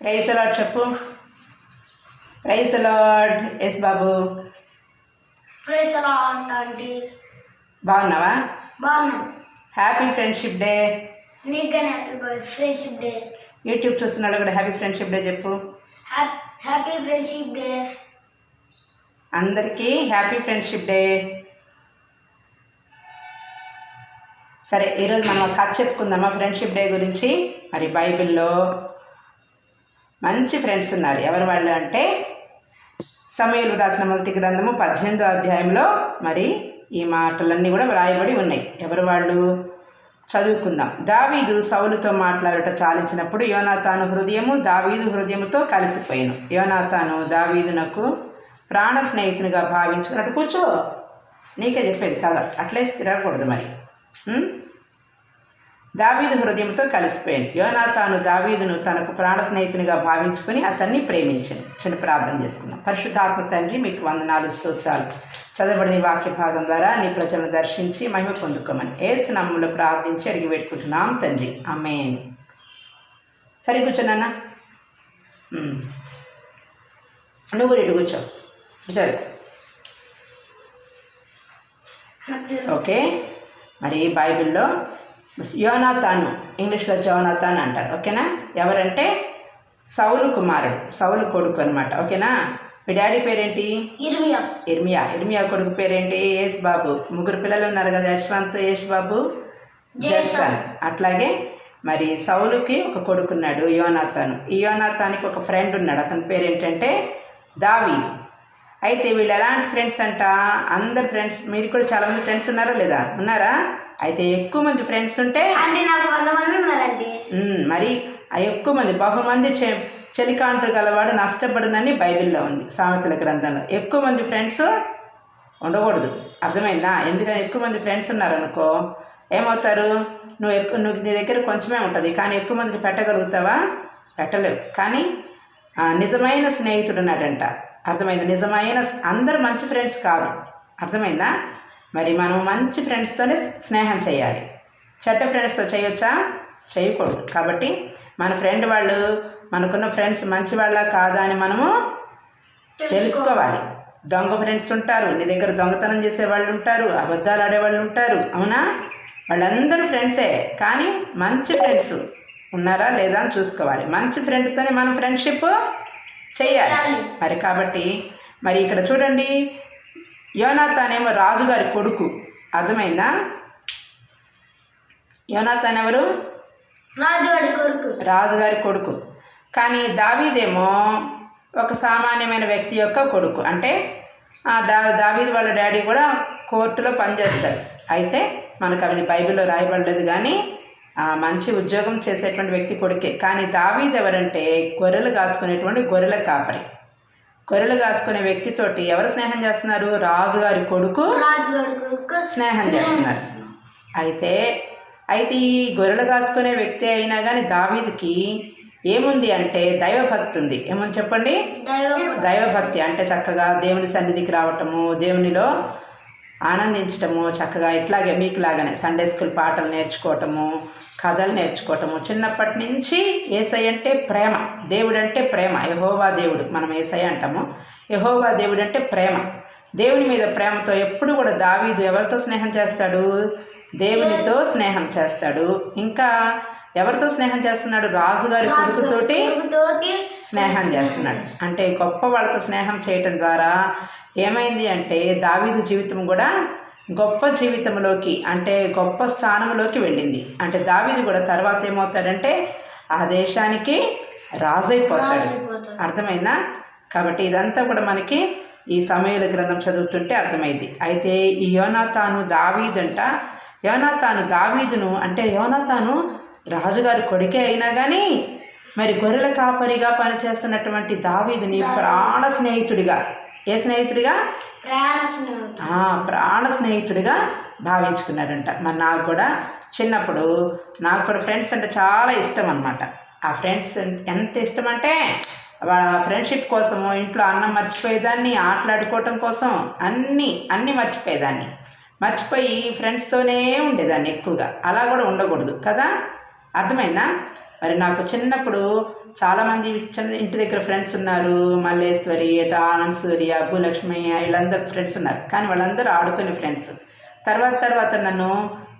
Praise the lord చెప్పు. Praise the lord. Yes బాబు. Praise the lord aunty. బాగున్నావా? బాగున్నా. Happy friendship day. నీకు కానీ హ్యాపీ ఫ్రెండ్షిప్ డే. యూట్యూబ్ చూస్తున్న వాళ్ళు కూడా హ్యాపీ ఫ్రెండ్షిప్ డే చెప్పు. Happy friendship day. అందరికీ హ్యాపీ ఫ్రెండ్షిప్ డే. సరే, ఈరోజు మనం ఒక కథ చెప్పుకుందామా ఫ్రెండ్షిప్ డే గురించి. మరి బైబిల్లో మంచి ఫ్రెండ్స్ ఉన్నారు. ఎవరు వాళ్ళు అంటే సమూయేలు రాసిన మొదటి గ్రంథము 18వ అధ్యాయంలో మరి ఈ మాటలన్నీ కూడా వ్రాయబడి ఉన్నాయి. ఎవరు వాళ్ళు చదువుకుందాం. దావీదు సౌలుతో మాట్లాడుట చాలించినప్పుడు యోనాతాను హృదయము దావీదు హృదయముతో కలిసిపోయాను. యోనాతాను దావీదునకు ప్రాణ స్నేహితునిగా భావించుకున్నట్టు కూర్చో, నీకే చెప్పేది కదా, అట్లే తిరగకూడదు. మరి దావీదు హృదయంతో కలిసిపోయాను. యోనాతాను దావీదును తనకు ప్రాణ స్నేహితునిగా భావించుకుని అతన్ని ప్రేమించాను. చిన్న ప్రార్థన చేసుకుందాం. పరిశుద్ధాత్మ తండ్రి, మీకు వందనాలు, స్తోత్రాలు. చదవబడిన వాక్య భాగం ద్వారా నీ ప్రజలను దర్శించి మహిమ పొందుకోమని యేసు నామములో ప్రార్థించి అడిగి పెట్టుకుంటున్నాం తండ్రి, ఆమేన్. సరే కూర్చోనన్నా, నువ్వు రెడ్డి కూర్చో. సరే, ఓకే. మరి బైబిల్లో యోనాతాను, ఇంగ్లీష్లో జోనాతాన్ అంటారు, ఓకేనా. ఎవరంటే సౌలు కుమారుడు, సౌలు కొడుకు అనమాట, ఓకేనా. మీ డాడీ పేరేంటి? ఇర్మియా కొడుకు పేరేంటి? యేసు బాబు. ముగ్గురు పిల్లలు ఉన్నారు కదా, యశ్వంత్, యేసు బాబు, జేసన్. అట్లాగే మరి సౌలుకి ఒక కొడుకున్నాడు యోనాతాను. ఈ యోనాతానికి ఒక ఫ్రెండ్ ఉన్నాడు, అతని పేరేంటంటే దావీదు. అయితే వీళ్ళు ఎలాంటి ఫ్రెండ్స్ అంట? అందరు ఫ్రెండ్స్. మీరు కూడా చాలామంది ఫ్రెండ్స్ ఉన్నారా లేదా? ఉన్నారా? అయితే ఎక్కువ మంది ఫ్రెండ్స్ ఉంటే మరి ఎక్కువ మంది, బహుమంది చెలికాండ్రు గలవాడు నష్టపడునని బైబిల్లో ఉంది, సామెతల గ్రంథంలో. ఎక్కువ మంది ఫ్రెండ్స్ ఉండకూడదు, అర్థమైందా? ఎందుకని ఎక్కువ మంది ఫ్రెండ్స్ ఉన్నారనుకో ఏమవుతారు, నువ్వు నీ దగ్గర కొంచెమే ఉంటుంది, కానీ ఎక్కువ మందికి పెట్టగలుగుతావా? పెట్టలేవు. కానీ నిజమైన స్నేహితుడు ఉన్నాడంట, అర్థమైందా? నిజమైన అందరు మంచి ఫ్రెండ్స్ కాదు, అర్థమైందా? మరి మనం మంచి ఫ్రెండ్స్తోనే స్నేహం చేయాలి. చెడ్డ ఫ్రెండ్స్తో చేయొచ్చా? చేయకూడదు. కాబట్టి మన ఫ్రెండ్ వాళ్ళు, మనకున్న ఫ్రెండ్స్ మంచి వాళ్ళ కాదా అని మనము తెలుసుకోవాలి. దొంగ ఫ్రెండ్స్ ఉంటారు, నీ దగ్గర దొంగతనం చేసే వాళ్ళు ఉంటారు, అబద్ధాలు ఆడేవాళ్ళు ఉంటారు, అవునా? వాళ్ళందరూ ఫ్రెండ్సే, కానీ మంచి ఫ్రెండ్స్ ఉన్నారా లేదా అని చూసుకోవాలి. మంచి ఫ్రెండ్తోనే మనం ఫ్రెండ్షిప్ చేయాలి. మరి కాబట్టి మరి ఇక్కడ చూడండి, యోనాతాన్ ఏమో రాజుగారి కొడుకు, అర్థమైందా? యోనాతాన్ ఎవరు? రాజుగారి కొడుకు. కానీ దావీదేమో ఒక సామాన్యమైన వ్యక్తి యొక్క కొడుకు. అంటే దావీదు వాళ్ళ డాడీ కూడా కోర్టులో పనిచేస్తాడు. అయితే మనకు అవి బైబిల్లో రాయబడలేదు, కానీ మంచి ఉద్యోగం చేసేటువంటి వ్యక్తి కొడుకే. కానీ దావీదు ఎవరంటే గొర్రెలు కాసుకునేటువంటి గొర్రెల కాపరి. గొర్రెలు కాసుకునే వ్యక్తితోటి ఎవరు స్నేహం చేస్తున్నారు? రాజుగారి కొడుకు స్నేహం చేస్తున్నారు. అయితే ఈ గొర్రెలు కాసుకునే వ్యక్తి అయినా కానీ దావీదుకి ఏముంది అంటే దైవభక్తి ఉంది. ఏమని చెప్పండి? దైవభక్తి. అంటే చక్కగా దేవుని సన్నిధికి రావటము, దేవునిలో ఆనందించటము, చక్కగా ఇట్లాగే మీకులాగానే సండే స్కూల్ పాటలు నేర్చుకోవటము, కథలు నేర్చుకోవటము. చిన్నప్పటి నుంచి యేసయ్య అంటే ప్రేమ, దేవుడు అంటే ప్రేమ. యెహోవా దేవుడు, మనం యేసయ్య అంటాము. యెహోవా దేవుడు అంటే ప్రేమ. దేవుని మీద ప్రేమతో ఎప్పుడు కూడా దావీదు ఎవరితో స్నేహం చేస్తాడు? దేవునితో స్నేహం చేస్తాడు. ఇంకా ఎవరితో స్నేహం చేస్తున్నాడు? రాజుగారి కొడుకుతోటి స్నేహం చేస్తున్నాడు. అంటే గొప్ప వాళ్ళతో స్నేహం చేయటం ద్వారా ఏమైంది అంటే దావీదు జీవితం కూడా గొప్ప జీవితంలోకి, అంటే గొప్ప స్థానంలోకి వెళ్ళింది. అంటే దావీదు కూడా తర్వాత ఏమవుతాడంటే ఆ దేశానికి రాజు అయిపోతాడు, అర్థమైందా? కాబట్టి ఇదంతా కూడా మనకి ఈ సమూయేలు గ్రంథం చదువుతుంటే అర్థమైంది. అయితే ఈ యోనాతాను దావీదంట, యోనాతాను దావీదును, అంటే యోనాతాను రాజుగారి కొడుకే అయినా కానీ మరి గొర్రెల కాపరిగా పనిచేస్తున్నటువంటి దావీదుని ప్రాణ స్నేహితుడిగా, ఏ స్నేహితుడిగా? ప్రాణ స్నేహితుడిగా భావించుకున్నాడంట. మరి నాకు కూడా చిన్నప్పుడు ఫ్రెండ్స్ అంటే చాలా ఇష్టం అనమాట. ఆ ఫ్రెండ్స్ ఎంత ఇష్టం అంటే ఫ్రెండ్షిప్ కోసము ఇంట్లో అన్నం మర్చిపోయేదాన్ని, ఆటలాడుకోవటం కోసం అన్నీ మర్చిపోయేదాన్ని. మర్చిపోయి ఫ్రెండ్స్తోనే ఉండేదాన్ని ఎక్కువగా. అలా కూడా ఉండకూడదు కదా, అర్థమైందా? మరి నాకు చిన్నప్పుడు చాలామంది చిన్న ఇంటి దగ్గర ఫ్రెండ్స్ ఉన్నారు. మల్లేశ్వరి, ఆనంద్ సూర్య, భూలక్ష్మి, వీళ్ళందరూ ఫ్రెండ్స్ ఉన్నారు. కానీ వాళ్ళందరూ ఆడుకునే ఫ్రెండ్స్. తర్వాత నన్ను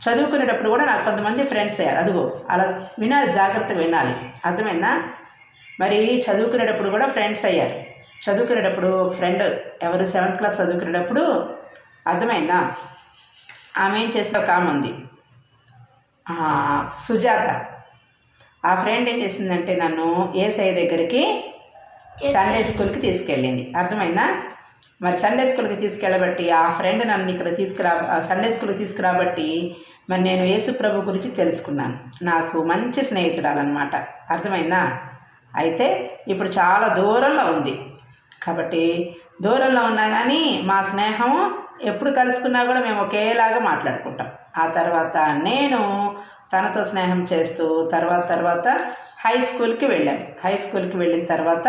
చదువుకునేటప్పుడు కూడా నాకు కొంతమంది ఫ్రెండ్స్ అయ్యారు. అదిగో అలా వినాలి, జాగ్రత్తగా వినాలి, అర్థమైందా? మరి చదువుకునేటప్పుడు కూడా ఫ్రెండ్స్ అయ్యారు. చదువుకునేటప్పుడు ఒక ఫ్రెండ్ ఎవరు 7th క్లాస్ చదువుకునేటప్పుడు, అర్థమైందా? ఆమె ఏం చేస్తే ఒక ఆమె ఉంది, సుజాత. ఆ ఫ్రెండ్ ఏం చేసిందంటే నన్ను ఏసఐ దగ్గరికి సండే స్కూల్కి తీసుకెళ్ళింది, అర్థమైందా? మరి సండే స్కూల్కి తీసుకెళ్ళబట్టి ఆ ఫ్రెండ్ నన్ను ఇక్కడ సండే స్కూల్కి తీసుకురాబట్టి మరి నేను యేసు ప్రభు గురించి తెలుసుకున్నాను. నాకు మంచి స్నేహితురాలన్నమాట, అర్థమైందా? అయితే ఇప్పుడు చాలా దూరంలో ఉంది. కాబట్టి దూరంలో ఉన్నా కానీ మా స్నేహం ఎప్పుడు కలుసుకున్నా కూడా మేము ఒకేలాగా మాట్లాడుకుంటాం. ఆ తర్వాత నేను తనతో స్నేహం చేస్తూ తర్వాత హై స్కూల్కి వెళ్ళాను. హై స్కూల్కి వెళ్ళిన తర్వాత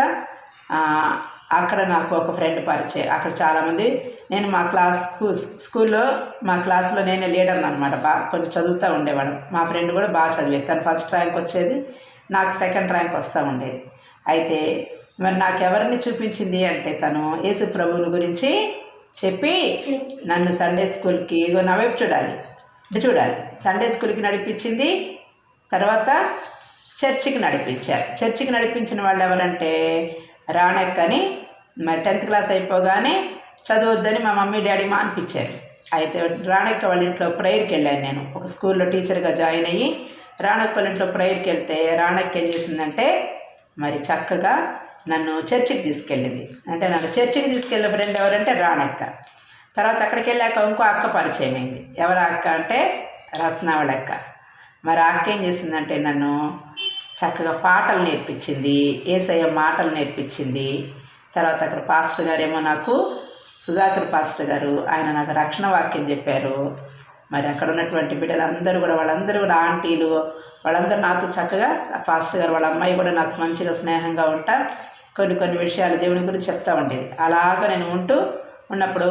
అక్కడ నాకు ఒక ఫ్రెండ్ పరిచయం. అక్కడ చాలామంది, నేను మా స్కూల్లో మా క్లాస్లో నేనే లీడర్ని అనమాట. బాగా కొంచెం చదువుతూ ఉండేవాడు. మా ఫ్రెండ్ కూడా బాగా చదివేది. తను ఫస్ట్ ర్యాంక్ వచ్చేది, నాకు సెకండ్ ర్యాంక్ వస్తూ ఉండేది. అయితే మరి నాకు ఎవరిని చూపించింది అంటే తను యేసు ప్రభువుని గురించి చెప్పి నన్ను సండే స్కూల్కి, నా వైపు చూడాలి, సండే స్కూల్కి నడిపించింది. తర్వాత చర్చికి నడిపించారు. చర్చికి నడిపించిన వాళ్ళు ఎవరంటే రాణక్కని. మరి 10th క్లాస్ అయిపోగానే చదవద్దని మా మమ్మీ డాడీ మానిపించారు. అయితే రాణక్క వాళ్ళ ఇంట్లో ప్రేయర్కి వెళ్ళాను. నేను ఒక స్కూల్లో టీచర్గా జాయిన్ అయ్యి రాణక్క వాళ్ళ ఇంట్లో ప్రేయర్కి వెళ్తే రాణక్క ఏం చేసిందంటే మరి చక్కగా నన్ను చర్చికి తీసుకెళ్ళింది. అంటే నన్ను చర్చికి తీసుకెళ్ళిన ఫ్రెండ్ ఎవరంటే రాణక్క. తర్వాత అక్కడికి వెళ్ళాక ఇంకో అక్క పరిచయం అయింది. ఎవరు అక్క అంటే రత్నావళి అక్క. మరి అక్క ఏం చేసిందంటే నన్ను చక్కగా పాటలు నేర్పించింది, యేసయ్య మాటలు నేర్పించింది. తర్వాత అక్కడ పాస్టర్ గారేమో నాకు, సుధాకర్ పాస్టర్ గారు, ఆయన నాకు రక్షణ వాక్యం చెప్పారు. మరి అక్కడ ఉన్నటువంటి బిడ్డలందరూ కూడా, వాళ్ళందరూ కూడా ఆంటీలు, వాళ్ళందరూ నాతో చక్కగా, పాస్టర్ గారు వాళ్ళ అమ్మాయి కూడా నాకు మంచిగా స్నేహంగా ఉంటా కొన్ని విషయాలు దేవుని గురించి చెప్తూ ఉండేది. అలాగా నేను ఉన్నప్పుడు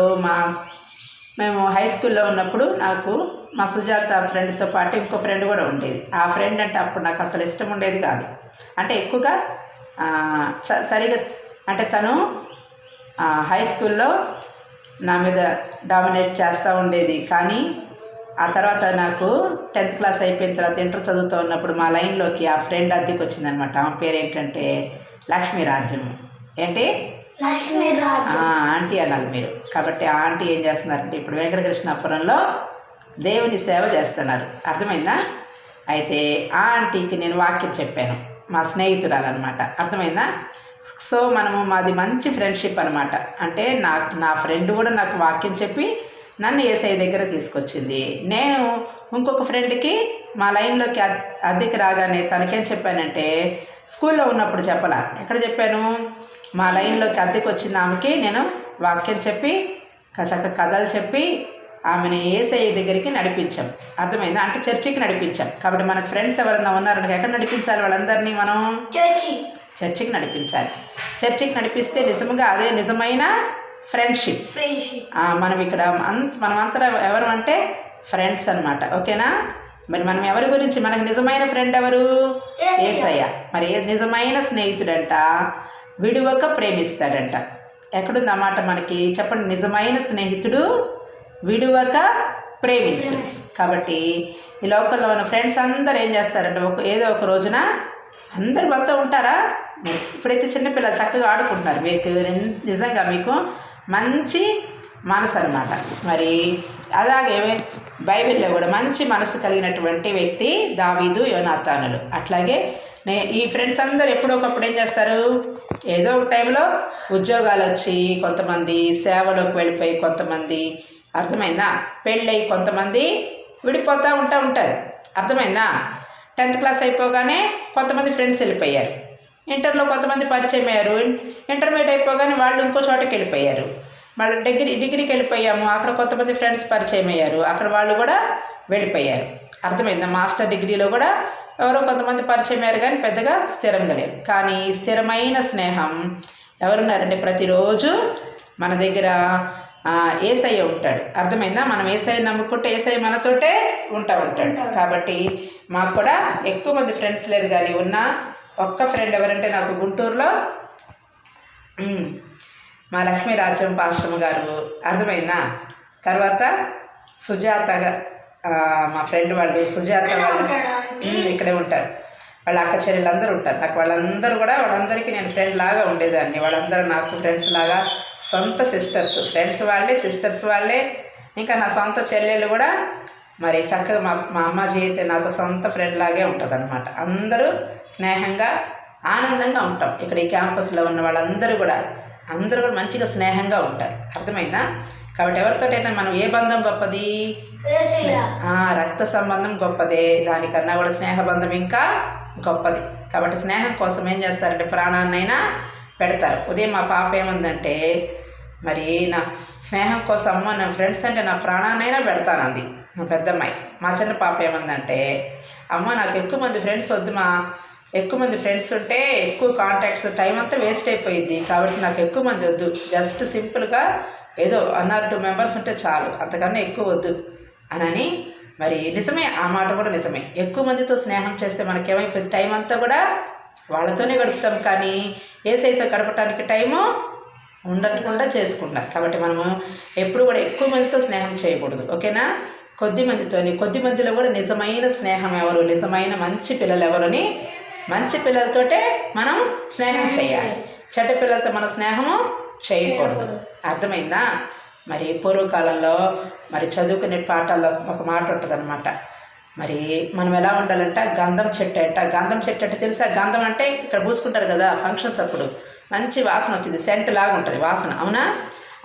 మేము హై స్కూల్లో ఉన్నప్పుడు నాకు మా సుజాత ఫ్రెండ్తో పాటు ఇంకో ఫ్రెండ్ కూడా ఉండేది. ఆ ఫ్రెండ్ అంటే అప్పుడు నాకు అసలు ఇష్టం ఉండేది కాదు. అంటే ఎక్కువగా సరిగా అంటే తను హై స్కూల్లో నా మీద డామినేట్ చేస్తూ ఉండేది. కానీ ఆ తర్వాత నాకు 10th క్లాస్ అయిపోయిన తర్వాత ఇంటర్ చదువుతూ ఉన్నప్పుడు మా లైన్లోకి ఆ ఫ్రెండ్ అద్దెకి వచ్చిందనమాట. ఆమె పేరు ఏంటంటే లక్ష్మీరాజ్యం. ఏంటి? ఆంటీ అనాలి మీరు. కాబట్టి ఆ ఆంటీ ఏం చేస్తున్నారంటే ఇప్పుడు వెంకటకృష్ణాపురంలో దేవుని సేవ చేస్తున్నారు, అర్థమైందా? అయితే ఆ ఆంటీకి నేను వాక్యం చెప్పాను, మా స్నేహితురాలన్నమాట, అర్థమైందా? సో మాది మంచి ఫ్రెండ్షిప్ అనమాట. అంటే నా ఫ్రెండ్ కూడా నాకు వాక్యం చెప్పి నన్ను యేసయ్య దగ్గర తీసుకొచ్చింది. నేను ఇంకొక ఫ్రెండ్కి మా లైన్లోకి అద్దెకి రాగానే తనకేం చెప్పానంటే, స్కూల్లో ఉన్నప్పుడు చెప్పలా, ఎక్కడ చెప్పాను, మా లైన్లోకి అద్దెకి వచ్చిన ఆమెకి నేను వాక్యం చెప్పి చక్కగా కథలు చెప్పి ఆమెను యేసయ్య దగ్గరికి నడిపించాం, అర్థమైందా? అంటే చర్చికి నడిపించాం. కాబట్టి మనకు ఫ్రెండ్స్ ఎవరన్నా ఉన్నారంటే ఎక్కడ నడిపించాలి? వాళ్ళందరినీ మనం చర్చికి నడిపించాలి. చర్చికి నడిపిస్తే నిజంగా అదే నిజమైన ఫ్రెండ్షిప్. మనం ఇక్కడ మనమంతా ఎవరు అంటే ఫ్రెండ్స్ అనమాట, ఓకేనా? మరి మనం ఎవరి గురించి, మనకు నిజమైన ఫ్రెండ్ ఎవరు? యేసయ్య. మరి నిజమైన స్నేహితుడంట విడువక ప్రేమిస్తాడంట. ఎక్కడుంది అన్నమాట మనకి? చెప్పండి. నిజమైన స్నేహితుడు విడువక ప్రేమించు. కాబట్టి ఈ లోకల్లో ఉన్న ఫ్రెండ్స్ అందరూ ఏం చేస్తారంటే ఏదో ఒక రోజున అందరు మనతో ఉంటారా? ఇప్పుడైతే చిన్నపిల్లలు చక్కగా ఆడుకుంటున్నారు. మీకు నిజంగా మీకు మంచి మనసు అనమాట. మరి అలాగే బైబిల్లో కూడా మంచి మనసు కలిగినటువంటి వ్యక్తి దావీదు, యోనాతానులు. అట్లాగే ఈ ఫ్రెండ్స్ అందరూ ఎప్పుడో ఒకప్పుడు ఏం చేస్తారు, ఏదో ఒక టైంలో ఉద్యోగాలు వచ్చి కొంతమంది సేవలోకి వెళ్ళిపోయి, కొంతమంది, అర్థమైందా, పెళ్ళయి కొంతమంది విడిపోతూ ఉంటారు, అర్థమైందా? 10th క్లాస్ అయిపోగానే కొంతమంది ఫ్రెండ్స్ వెళ్ళిపోయారు. ఇంటర్లో కొంతమంది పరిచయం అయ్యారు. ఇంటర్మీడియట్ అయిపోగానే వాళ్ళు ఇంకో చోటకి వెళ్ళిపోయారు. మళ్ళీ డిగ్రీకి వెళ్ళిపోయాము, అక్కడ కొంతమంది ఫ్రెండ్స్ పరిచయం అయ్యారు, అక్కడ వాళ్ళు కూడా వెళ్ళిపోయారు, అర్థమైందా? మాస్టర్ డిగ్రీలో కూడా ఎవరో కొంతమంది పరిచయం అయ్యారు, కానీ పెద్దగా స్థిరంగా లేరు. కానీ స్థిరమైన స్నేహం ఎవరున్నారంటే ప్రతిరోజు మన దగ్గర యేసయ్య ఉంటాడు, అర్థమైందా? మనం యేసయ్య నమ్ముకుంటే యేసయ్య మనతోటే ఉంటాడు. కాబట్టి మాకు కూడా ఎక్కువ మంది ఫ్రెండ్స్ లేరు, కానీ ఉన్న ఒక్క ఫ్రెండ్ ఎవరంటే నాకు గుంటూరులో మా లక్ష్మీరాజ్యం పాశ్రమ గారు, అర్థమైందా? తర్వాత సుజాత మా ఫ్రెండ్ వాళ్ళు, సుజాత వాళ్ళు ఇక్కడే ఉంటారు. వాళ్ళ అక్క చెల్లెలు అందరూ ఉంటారు. నాకు వాళ్ళందరూ కూడా, వాళ్ళందరికీ నేను ఫ్రెండ్ లాగా ఉండేదాన్ని. వాళ్ళందరూ నాకు ఫ్రెండ్స్ లాగా, సొంత సిస్టర్స్, ఫ్రెండ్స్ వాళ్ళే, సిస్టర్స్ వాళ్ళే. ఇంకా నా సొంత చెల్లెళ్ళు కూడా మరి చక్కగా మా అమ్మాజీ అయితే నాతో సొంత ఫ్రెండ్ లాగే ఉంటుంది అనమాట. అందరూ స్నేహంగా ఆనందంగా ఉంటాం. ఇక్కడ ఈ క్యాంపస్లో ఉన్న వాళ్ళందరూ కూడా మంచిగా స్నేహంగా ఉంటారు. అర్థమైందా? కాబట్టి ఎవరితోటైనా మనం ఏ బంధం గొప్పది? రక్త సంబంధం గొప్పదే. దానికన్నా కూడా స్నేహబంధం ఇంకా గొప్పది. కాబట్టి స్నేహం కోసం ఏం చేస్తారంటే ప్రాణాన్నైనా పెడతారు. ఉదయం మా పాప ఏముందంటే, మరి నా స్నేహం కోసం అమ్మ నా ఫ్రెండ్స్ అంటే నా ప్రాణాన్నైనా పెడతాను అంది నా పెద్దమ్మాయి. మా చిన్న పాప ఏముందంటే, అమ్మ నాకు ఎక్కువ మంది ఫ్రెండ్స్ వద్దు మా, ఎక్కువ మంది ఫ్రెండ్స్ ఉంటే ఎక్కువ కాంటాక్ట్స్, టైం అంతా వేస్ట్ అయిపోయింది. కాబట్టి నాకు ఎక్కువ మంది వద్దు, జస్ట్ సింపుల్గా ఏదో 1 or 2 మెంబర్స్ ఉంటే చాలు, అంతకన్నా ఎక్కువ వద్దు అని. మరి నిజమే, ఆ మాట కూడా నిజమే. ఎక్కువ మందితో స్నేహం చేస్తే మనకేమైపోయింది, టైం అంతా కూడా వాళ్ళతోనే గడుపుతాం. కానీ ఏసైతో గడపటానికి టైము ఉండకుండా చేసుకుంటాం. కాబట్టి మనము ఎప్పుడు కూడా ఎక్కువ మందితో స్నేహం చేయకూడదు, ఓకేనా? కొద్ది మందిలో కూడా నిజమైన స్నేహం ఎవరు, నిజమైన మంచి పిల్లలు ఎవరని, మంచి పిల్లలతోటే మనం స్నేహం చేయాలి. చెడ్డ పిల్లలతో మన స్నేహము చేయకూడదు. అర్థమైందా? మరి పూర్వకాలంలో మరి చదువుకునే పాఠాల్లో ఒక మాట ఉంటుంది అనమాట. మరి మనం ఎలా ఉండాలంట, గంధం చెట్టు అంటే తెలుసా? గంధం అంటే ఇక్కడ పూసుకుంటారు కదా ఫంక్షన్స్ అప్పుడు, మంచి వాసన వచ్చింది, సెంట్ లాగా ఉంటుంది వాసన, అవునా?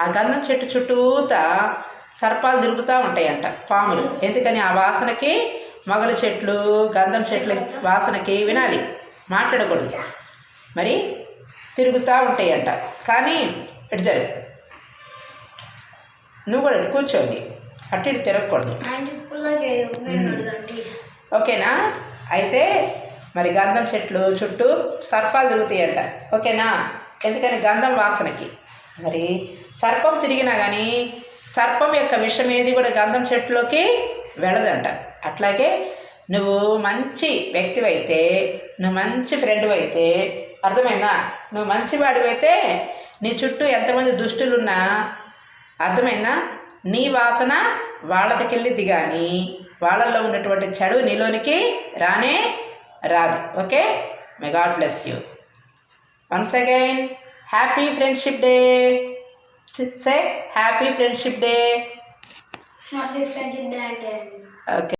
ఆ గంధం చెట్టు చుట్టూతా సర్పాలు తిరుగుతూ ఉంటాయంట, పాములు. ఎందుకని? ఆ వాసనకి మొగల చెట్లు, గంధం చెట్ల వాసనకి వినాలి, మాట్లాడకూడదు. మరి తిరుగుతూ ఉంటాయంట. కానీ ఇటు జరుగు, నువ్వు కూడా కూర్చోండి, అటు ఇటు తిరగకూడదు, ఓకేనా? అయితే మరి గంధం చెట్లు చుట్టూ సర్పాలు తిరుగుతాయంట, ఓకేనా? ఎందుకని? గంధం వాసనకి. మరి సర్పం తిరిగినా కానీ సర్పం యొక్క విషం ఏది కూడా గంధం చెట్టులోకి వెళ్ళదంట. అట్లాగే నువ్వు మంచి వ్యక్తివైతే, నువ్వు మంచి ఫ్రెండ్ అయితే, అర్థమైందా? నువ్వు మంచివాడివైతే నీ చుట్టూ ఎంతమంది దుష్టులున్నా, అర్థమైందా, నీ వాసన వాళ్ళకి కానీ వాళ్ళల్లో ఉన్నటువంటి చెడు నీలోనికి రానే రాదు. Okay? May God bless you. Once again happy friendship day. Say happy friendship day. Happy friendship day అంటే ఓకే.